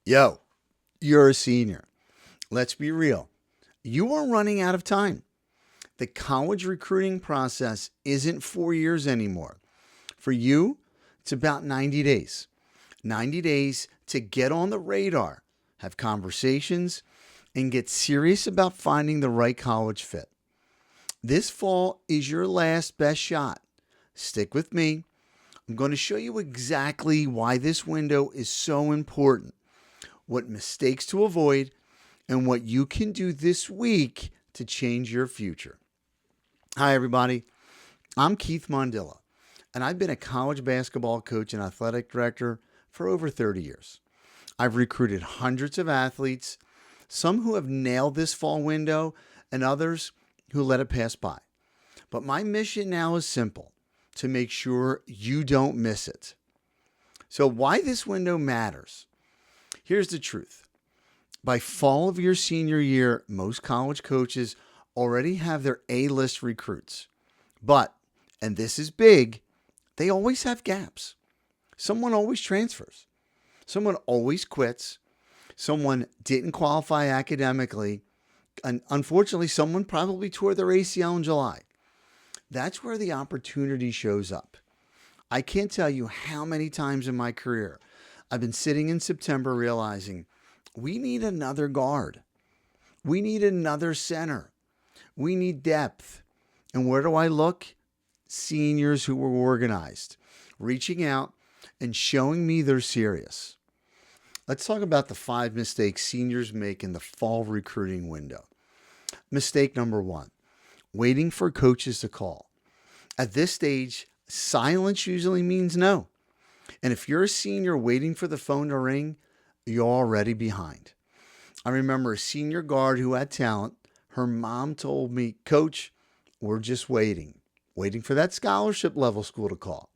Yo, you're a senior. Let's be real. You are running out of time. The college recruiting process isn't 4 years anymore. For you, it's about 90 days. 90 days to get on the radar, have conversations, and get serious about finding the right college fit. This fall is your last best shot. Stick with me. I'm going to show you exactly why this window is so important, what mistakes to avoid, and what you can do this week to change your future. Hi, everybody. I'm Keith Mondillo, and I've been a college basketball coach and athletic director for over 30 years. I've recruited hundreds of athletes, some who have nailed this fall window, and others who let it pass by. But my mission now is simple: to make sure you don't miss it. So, why this window matters? Here's the truth. By fall of your senior year, most college coaches already have their A-list recruits. But, and this is big, they always have gaps. Someone always transfers. Someone always quits. Someone didn't qualify academically. And unfortunately, someone probably tore their ACL in July. That's where the opportunity shows up. I can't tell you how many times in my career I've been sitting in September realizing we need another guard. We need another center. We need depth. And where do I look? Seniors who were organized, reaching out and showing me they're serious. Let's talk about the 5 mistakes seniors make in the fall recruiting window. Mistake number 1, waiting for coaches to call. At this stage, silence usually means no. And if you're a senior waiting for the phone to ring, you're already behind. I remember a senior guard who had talent. Her mom told me, "Coach, we're just waiting for that scholarship level school to call.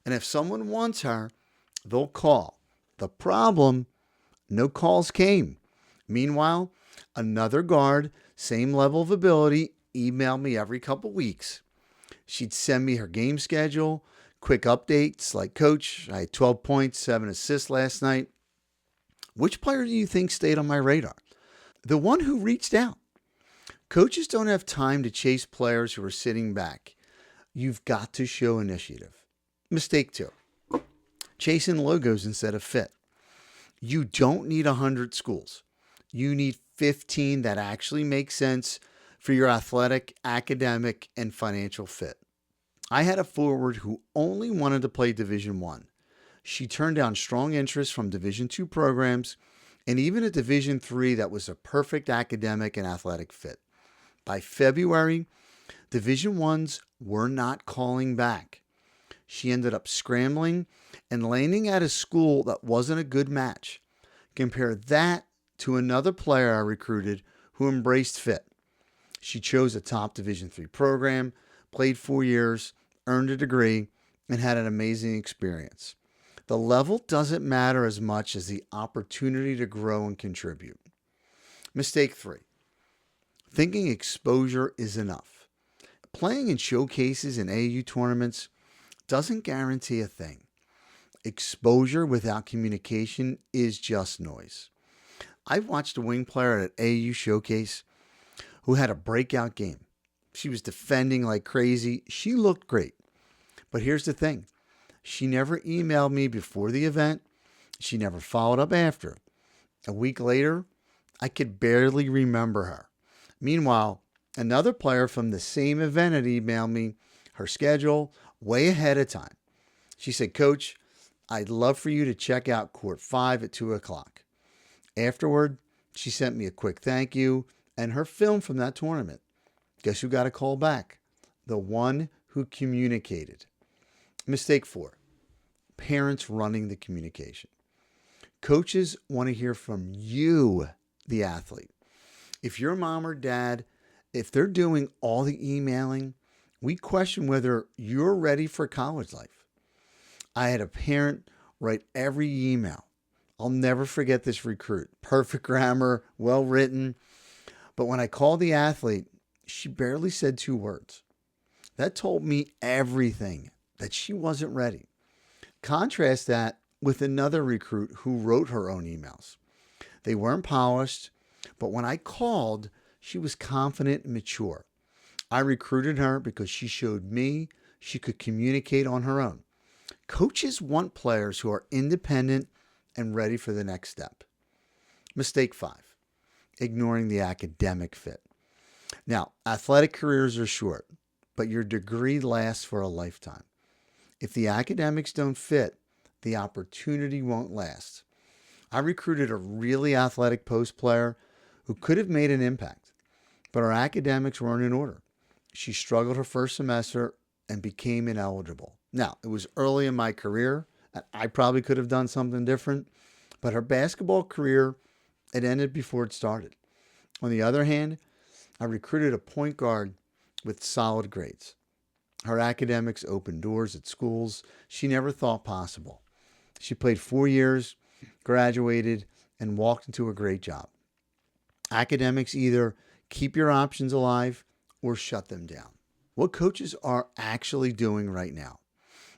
And if someone wants her, they'll call." The problem, no calls came. Meanwhile, another guard, same level of ability, emailed me every couple weeks. She'd send me her game schedule, quick updates like, "Coach, I had 12 points, 7 assists last night." Which player do you think stayed on my radar? The one who reached out. Coaches don't have time to chase players who are sitting back. You've got to show initiative. Mistake 2, chasing logos instead of fit. You don't need 100 schools. You need 15 that actually make sense for your athletic, academic, and financial fit. I had a forward who only wanted to play Division I. She turned down strong interest from Division II programs and even a Division III that was a perfect academic and athletic fit. By February, Division I's were not calling back. She ended up scrambling and landing at a school that wasn't a good match. Compare that to another player I recruited who embraced fit. She chose a top Division III program, played 4 years, earned a degree, and had an amazing experience. The level doesn't matter as much as the opportunity to grow and contribute. Mistake 3, thinking exposure is enough. Playing in showcases and AAU tournaments doesn't guarantee a thing. Exposure without communication is just noise. I've watched a wing player at an AAU showcase who had a breakout game. She was defending like crazy. She looked great. But here's the thing. She never emailed me before the event. She never followed up after. A week later, I could barely remember her. Meanwhile, another player from the same event had emailed me her schedule way ahead of time. She said, "Coach, I'd love for you to check out Court 5 at 2 o'clock. Afterward, she sent me a quick thank you and her film from that tournament. Guess who got a call back? The one who communicated. Mistake 4, parents running the communication. Coaches want to hear from you, the athlete. If your mom or dad, if they're doing all the emailing, we question whether you're ready for college life. I had a parent write every email. I'll never forget this recruit. Perfect grammar, well written. But when I called the athlete, she barely said 2 words. That told me everything, that she wasn't ready. Contrast that with another recruit who wrote her own emails. They weren't polished, but when I called, she was confident and mature. I recruited her because she showed me she could communicate on her own. Coaches want players who are independent and ready for the next step. Mistake 5, ignoring the academic fit. Now, athletic careers are short, but your degree lasts for a lifetime. If the academics don't fit, the opportunity won't last. I recruited a really athletic post player who could have made an impact, but her academics weren't in order. She struggled her first semester and became ineligible. Now, it was early in my career, and I probably could have done something different, but her basketball career, it ended before it started. On the other hand, I recruited a point guard with solid grades. Her academics opened doors at schools she never thought possible. She played 4 years, graduated, and walked into a great job. Academics either keep your options alive or shut them down. What coaches are actually doing right now?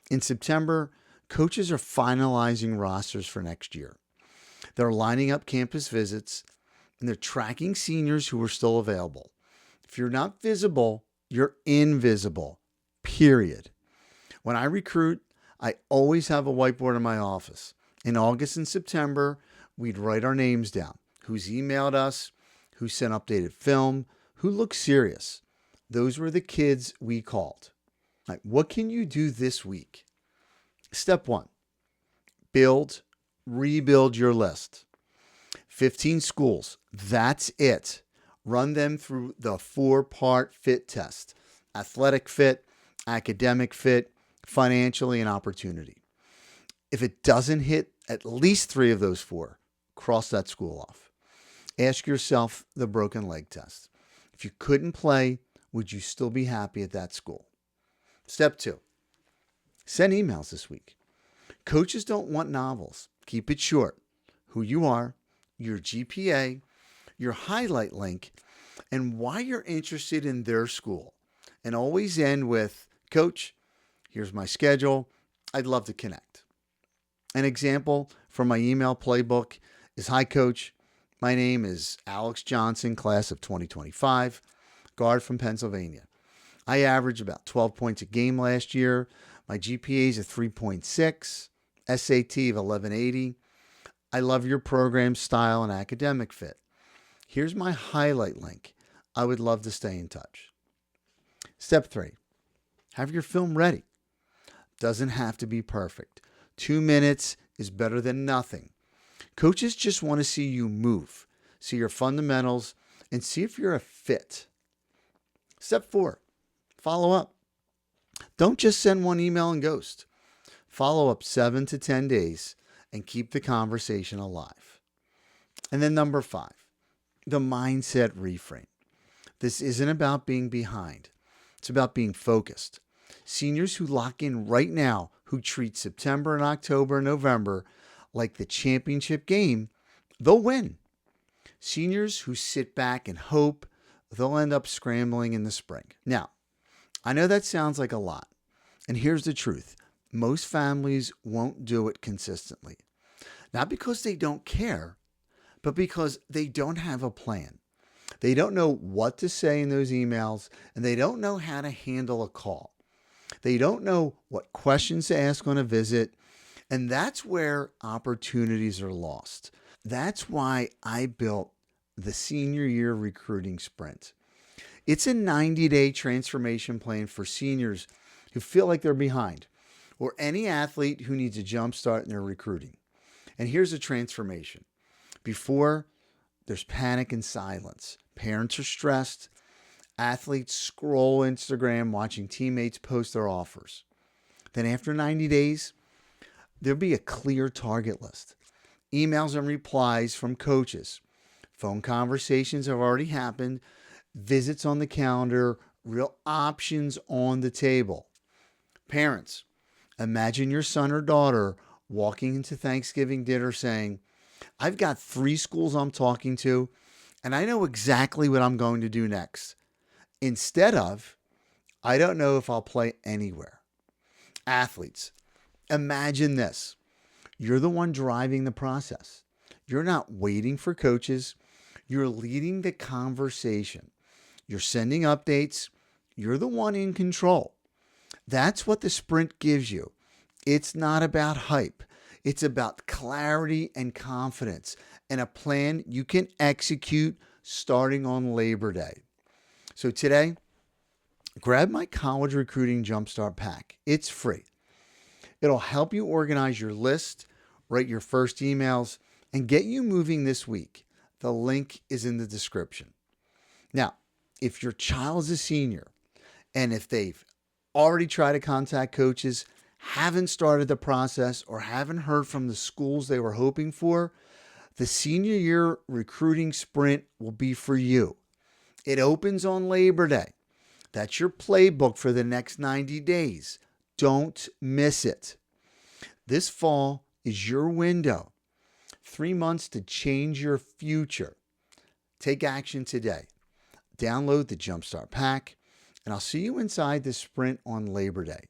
In September, coaches are finalizing rosters for next year. They're lining up campus visits and they're tracking seniors who are still available. If you're not visible, you're invisible, period. When I recruit, I always have a whiteboard in my office. In August and September, we'd write our names down. Who's emailed us, who sent updated film, who looked serious. Those were the kids we called. Like, what can you do this week? Step 1, rebuild your list. 15 schools, that's it. Run them through the 4-part fit test: athletic fit, academic fit, financially, and opportunity. If it doesn't hit at least 3 of those 4, cross that school off. Ask yourself the broken leg test. If you couldn't play, would you still be happy at that school? Step 2, send emails this week. Coaches don't want novels. Keep it short. Who you are, your GPA, your highlight link, and why you're interested in their school. And always end with, Coach, here's my schedule. I'd love to connect. An example from my email playbook is, hi, Coach. My name is Alex Johnson, class of 2025, guard from Pennsylvania. I averaged about 12 points a game last year. My GPA is a 3.6, SAT of 1180. I love your program style and academic fit. Here's my highlight link. I would love to stay in touch. Step 3, have your film ready. Doesn't have to be perfect. 2 minutes is better than nothing. Coaches just want to see you move, see your fundamentals, and see if you're a fit. Step 4, follow up. Don't just send one email and ghost. Follow up 7 to 10 days and keep the conversation alive. And then number 5, the mindset reframe. This isn't about being behind. It's about being focused. Seniors who lock in right now, who treat September and October and November like the championship game, they'll win. Seniors who sit back and hope, they'll end up scrambling in the spring. Now, I know that sounds like a lot. And here's the truth. Most families won't do it consistently. Not because they don't care, but because they don't have a plan. They don't know what to say in those emails, and they don't know how to handle a call. They don't know what questions to ask on a visit, and that's where opportunities are lost. That's why I built the senior year recruiting sprint. It's a 90-day transformation plan for seniors who feel like they're behind, or any athlete who needs a jump start in their recruiting. And here's the transformation. Before, there's panic and silence. Parents are stressed. Athletes scroll Instagram watching teammates post their offers. Then after 90 days, there'll be a clear target list. Emails and replies from coaches. Phone conversations have already happened. Visits on the calendar. Real options on the table. Parents, imagine your son or daughter walking into Thanksgiving dinner saying, I've got 3 schools I'm talking to, and I know exactly what I'm going to do next. Instead of, I don't know if I'll play anywhere. Athletes, imagine this. You're the one driving the process. You're not waiting for coaches. You're leading the conversation. You're sending updates. You're the one in control. That's what the sprint gives you. It's not about hype. It's about clarity and confidence and a plan you can execute starting on Labor Day. So today, grab my college recruiting jumpstart pack. It's free. It'll help you organize your list, write your first emails, and get you moving this week. The link is in the description. Now, if your child is a senior and if they've already tried to contact coaches, haven't started the process, or haven't heard from the schools they were hoping for, the senior year recruiting sprint will be for you. It opens on Labor Day. That's your playbook for the next 90 days. Don't miss it. This fall is your window. 3 months to change your future. Take action today. Download the Jumpstart Pack, and I'll see you inside the sprint on Labor Day.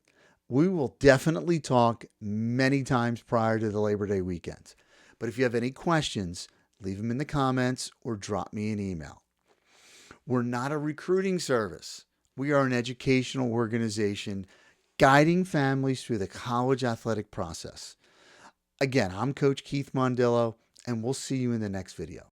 We will definitely talk many times prior to the Labor Day weekend. But if you have any questions, leave them in the comments or drop me an email. We're not a recruiting service. We are an educational organization guiding families through the college athletic process. Again, I'm Coach Keith Mondillo, and we'll see you in the next video.